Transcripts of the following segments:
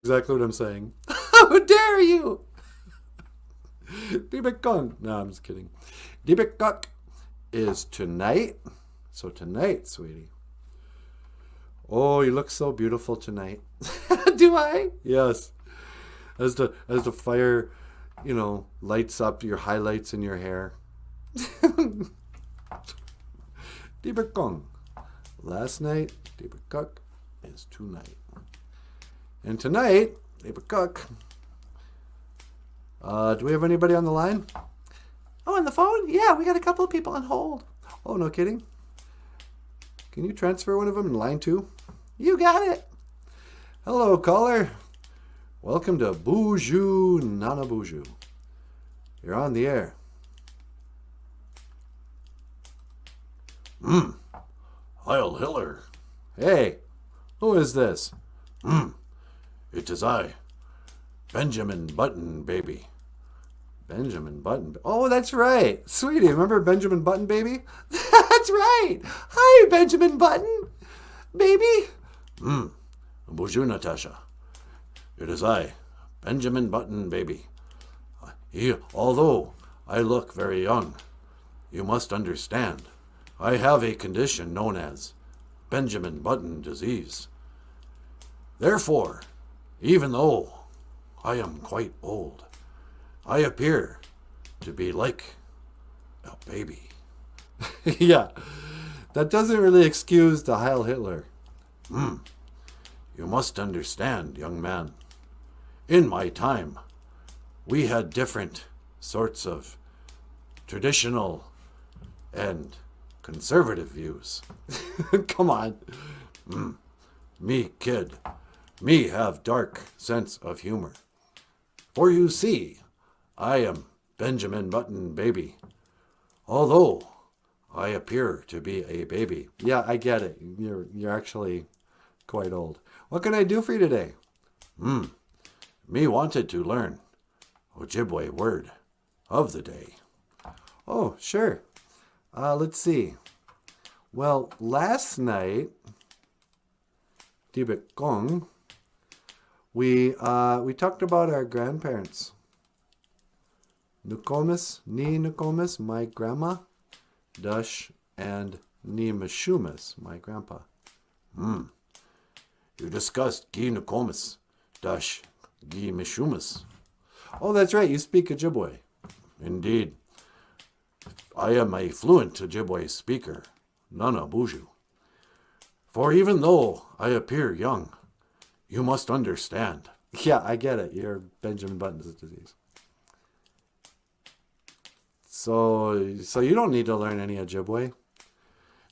Exactly what I'm saying. How dare you? Dibekong. No, I'm just kidding. Dibekok is tonight. So tonight, sweetie. Oh, you look so beautiful tonight. Do I? Yes. As the fire, lights up your highlights in your hair. Dibekong. Last night, Dibekok is tonight. And tonight, Dibekok. Do we have anybody on the line? Oh, on the phone? Yeah, we got a couple of people on hold. Oh, no kidding. Can you transfer one of them in line 2? You got it. Hello, caller. Welcome to BOOZHOO NANABOOZHOO. You're on the air. Heil Hitler. Hey, who is this? It is I, Benjamin Button Baby. Benjamin Button. Oh, that's right. Sweetie, remember Benjamin Button Baby? That's right. Hi, Benjamin Button Baby. Bonjour, Natasha. It is I, Benjamin Button Baby. Although I look very young, you must understand, I have a condition known as Benjamin Button disease. Therefore, even though I am quite old, I appear to be like a baby. Yeah, that doesn't really excuse the Heil Hitler. You must understand, young man. In my time, we had different sorts of traditional and conservative views. Come on. Me, kid, me have dark sense of humor. For you see, I am Benjamin Button Baby. Although I appear to be a baby. Yeah, I get it. You're actually quite old. What can I do for you today? Me wanted to learn Ojibwe word of the day. Oh, sure. Let's see. Well, last night, Tibet Kong, we talked about our grandparents. Nukomis, my grandma, Dush, and Ni Mishumis, my grandpa. You discussed Gi Nukomis, Dash Gi Mishumis. Oh, that's right. You speak Ojibwe. Indeed. I am a fluent Ojibwe speaker, NANABOOZHOO. For even though I appear young, you must understand. Yeah, I get it. You're Benjamin Button's disease. So you don't need to learn any Ojibwe.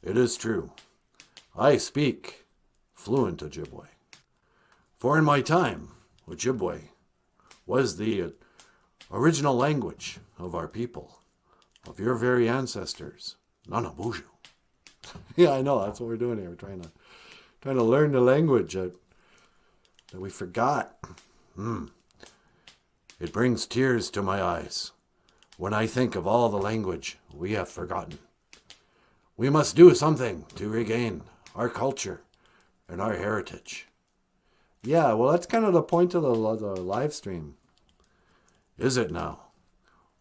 It is true. I speak fluent Ojibwe. For in my time, Ojibwe was the original language of our people, of your very ancestors, NANABOOZHOO. Yeah, I know. That's what we're doing here. We're trying to learn the language that we forgot. It brings tears to my eyes when I think of all the language we have forgotten. We must do something to regain our culture and our heritage. Yeah, well, that's kind of the point of the live stream. Is it now?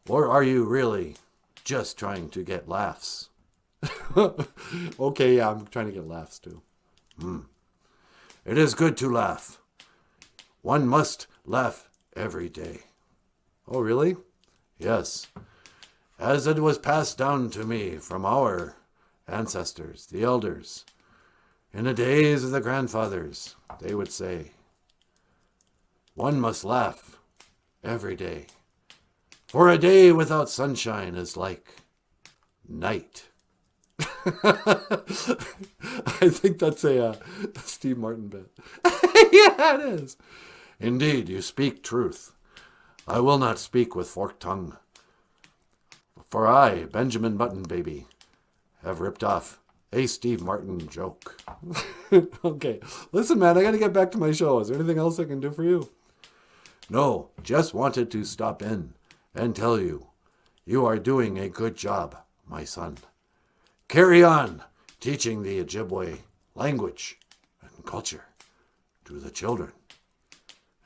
Or are you really just trying to get laughs? Okay, yeah, I'm trying to get laughs too. It is good to laugh. One must laugh every day. Oh, really? Yes, as it was passed down to me from our ancestors, the elders. In the days of the grandfathers, they would say, one must laugh every day. For a day without sunshine is like night. I think that's a Steve Martin bit. Yeah, it is. Indeed, you speak truth. I will not speak with forked tongue. For I, Benjamin Button Baby, have ripped off a Steve Martin joke. Okay. Listen, man, I got to get back to my show. Is there anything else I can do for you? No, just wanted to stop in and tell you, you are doing a good job, my son. Carry on teaching the Ojibwe language and culture to the children.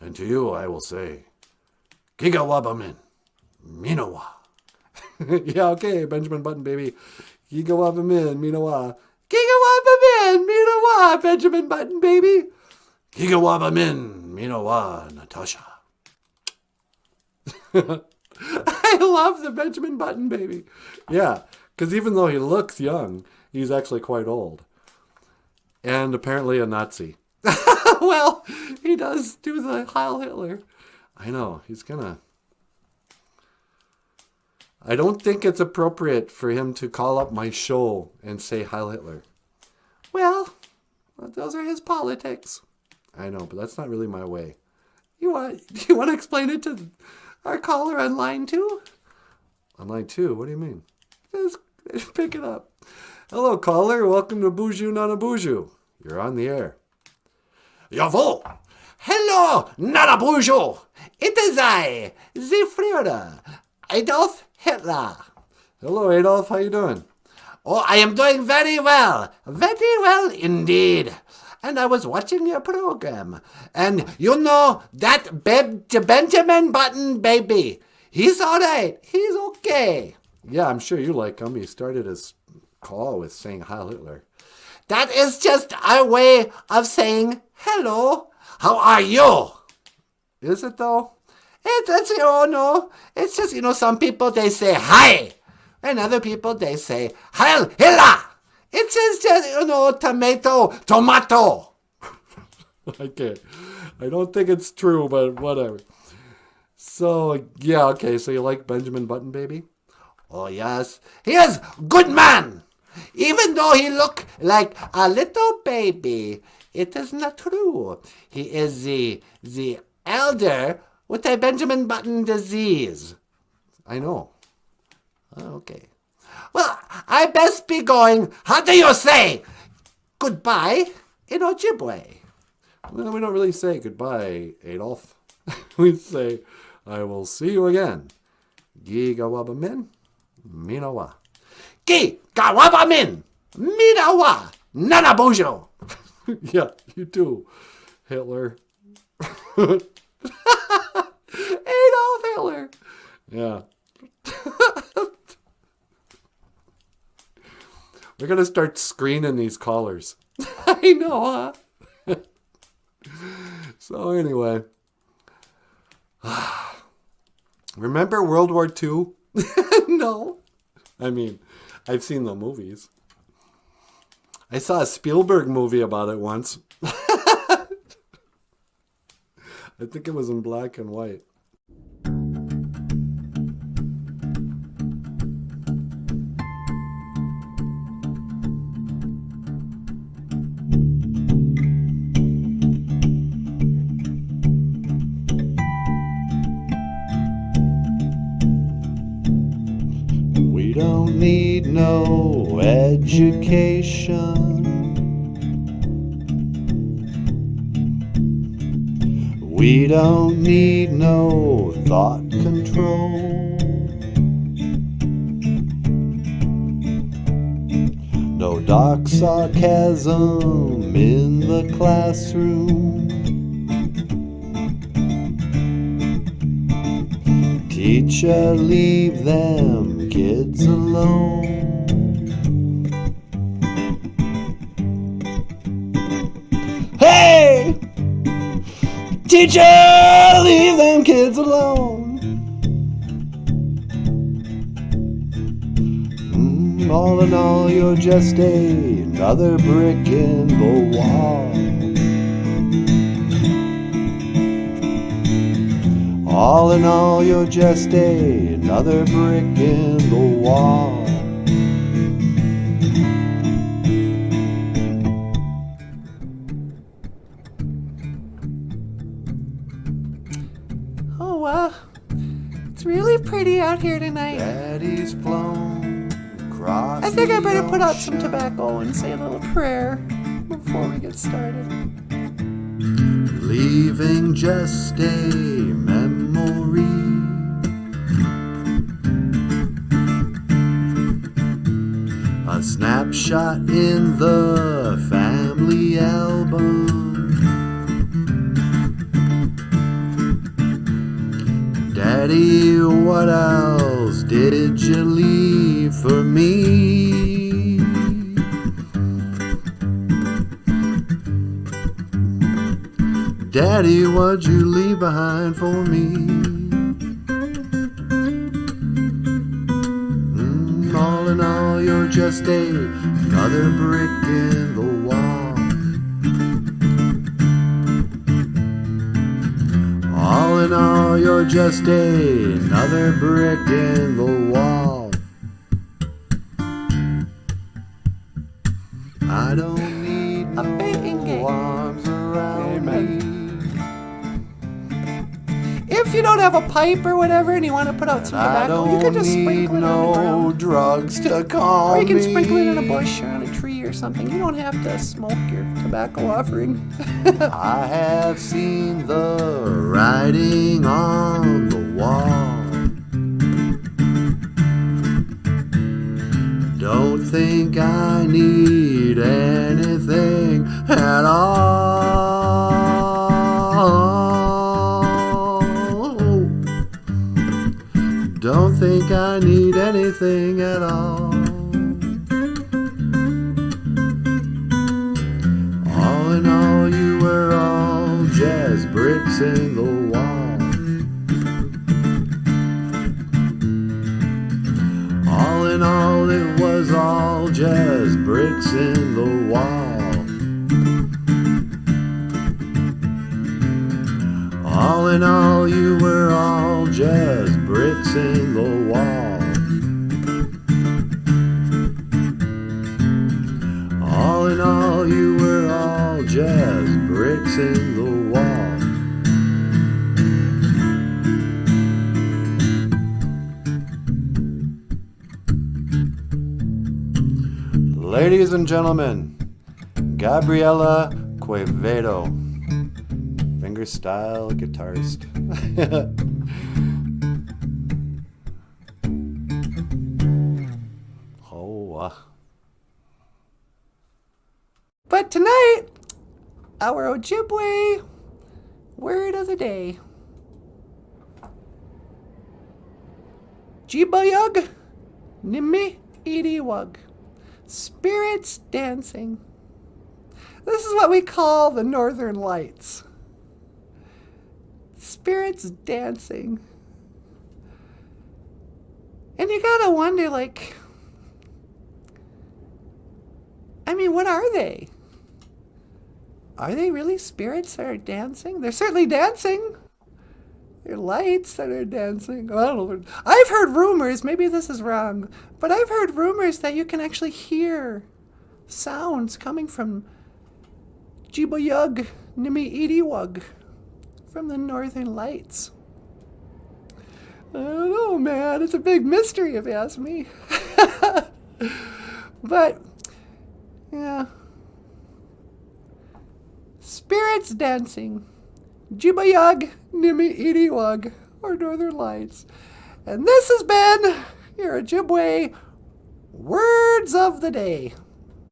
And to you I will say, Gigawabamin, Minowa. Yeah, okay, Benjamin Button baby. Gigawabamin, Minawa. Gigawabamin, Minawa, Benjamin Button baby. Gigawabamin, Minowa, Natasha. I love the Benjamin Button baby. Yeah, because even though he looks young, he's actually quite old. And apparently a Nazi. Well, he does do the Heil Hitler. I know, he's gonna... I don't think it's appropriate for him to call up my show and say Heil Hitler. Well, those are his politics. I know, but that's not really my way. You want to explain it to our caller on line 2? On line 2? What do you mean? Just pick it up. Hello, caller. Welcome to BOOZHOO NANABOOZHOO. You're on the air. Jawohl! Hello, NANABOOZHOO! It is I, the Führer, Adolf Hitler. Hello, Adolf. How you doing? Oh, I am doing very well indeed. And I was watching your program. And you know that Benjamin Button baby, he's all right. He's okay. Yeah, I'm sure you like him. He started his call with saying Heil Hitler. That is just our way of saying hello. How are you? Is it though? It's no. It's just, some people, they say hi. And other people, they say Heil Hitler. It's just, tomato. Okay. I don't think it's true, but whatever. So, yeah, okay. So you like Benjamin Button baby? Oh, yes. He is good man. Even though he look like a little baby, it is not true. He is the elder with a Benjamin Button disease. I know. Oh, okay. Well, I best be going. How do you say goodbye in Ojibwe? Well, we don't really say goodbye, Adolf. We say, I will see you again. Gigawabamin, Minawa. Gigawabamin, Minawa, NANABOOZHOO. Yeah, you too, Hitler. Adolf Hitler. Yeah. We're going to start screening these callers. I know, huh? So anyway. Remember World War II? No. I mean, I've seen the movies. I saw a Spielberg movie about it once. I think it was in black and white. We don't need no education. We don't need no thought control. No dark sarcasm in the classroom. Teacher, leave them kids alone. Hey! Teacher, leave them kids alone. All in all, you're just another brick in the wall. All in all, you're just another brick in the wall. Oh, it's really pretty out here tonight. Daddy's flown across. I think I better the put out some ocean. tobacco and say a little prayer before we get started. Leaving just a memory. A snapshot in the family album. Daddy, what else did you leave for me? Daddy, what'd you leave behind for me? All in all, you're just another brick in the wall. All in all, you're just another brick in the wall. I don't need no arms around me. If you don't have a pipe or whatever and you want to put out some tobacco, you can just sprinkle it on the ground. Drugs to calm Or you can me. sprinkle it in a bush or on a tree or something. You don't have to smoke your tobacco offering. I have seen the writing on the wall. Don't think I need anything at all. Don't think I need anything at all. All in all, you were all just bricks in the wall. All in all, it was all just bricks in the wall. All in all, you were all just bricks in the wall. All in all, you were all just bricks in the wall. Ladies and gentlemen, Gabriela Quevedo, fingerstyle guitarist. But tonight, our Ojibwe word of the day. Jibayug Nimi Idiwug. Spirits dancing. This is what we call the Northern Lights. Spirits dancing. And you gotta wonder, like, I mean, what are they? Are they really spirits that are dancing? They're certainly dancing. They're lights that are dancing. I don't know. I've heard rumors, maybe this is wrong, but I've heard rumors that you can actually hear sounds coming from Jibayug Nimi Idiwug, from the Northern Lights. I don't know, man. It's a big mystery if you ask me. But, yeah. Spirits dancing. Jibayug Nimi Idiwug, or Northern Lights. And this has been your Ojibwe Words of the Day.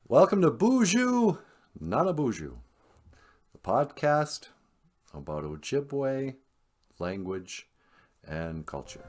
Welcome to BOOZHOO NANABOOZHOO, the podcast about Ojibwe language and culture.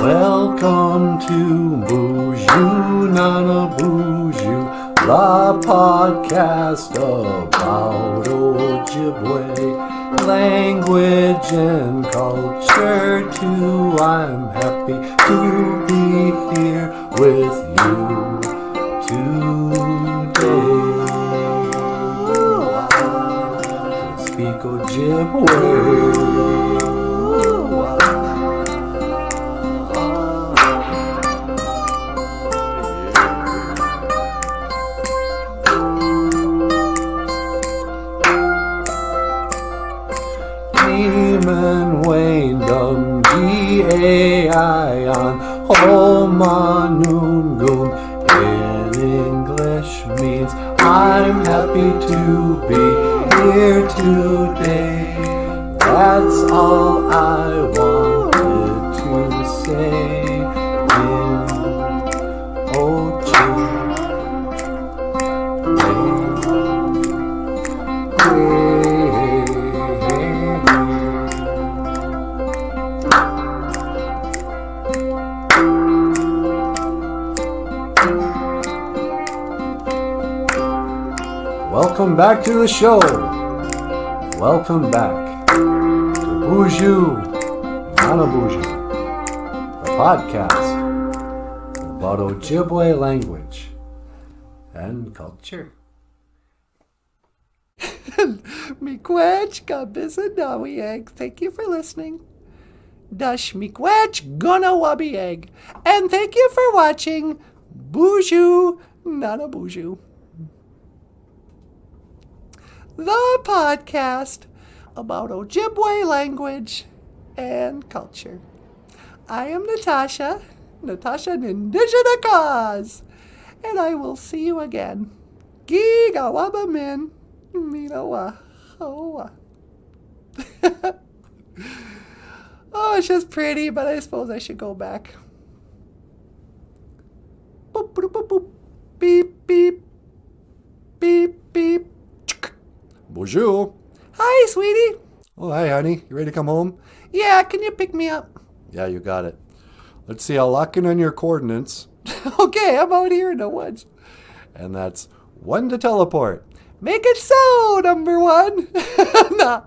Welcome to BOOZHOO NANABOOZHOO, the podcast about Ojibwe language and culture too. I'm happy to be here with you today. To speak Ojibwe. And Wayne Dum G-A-I-on Homa Noon Goon in English means I I'm happy to be here today. That's all I wanted to say. In Welcome back to the show. Welcome back to BOOZHOO NANABOOZHOO, the podcast about Ojibwe language and culture. Miigwech gabisadawiyeg. Thank you for listening. Dash miigwech gonawabiyeg. And thank you for watching BOOZHOO NANABOOZHOO, the podcast about Ojibwe language and culture. I am Natasha Nindigina Cause, and I will see you again. Gigawaba min, minawa hoa. Oh, it's just pretty, but I suppose I should go back. Boop, boop, boop, boop. Beep, beep, beep, beep. Bonjour. Hi, sweetie. Oh, hi, honey. You ready to come home? Yeah, can you pick me up? Yeah, you got it. Let's see. I'll lock in on your coordinates. Okay, I'm out here in the woods. And that's 1 to teleport. Make it so, number one. Nah.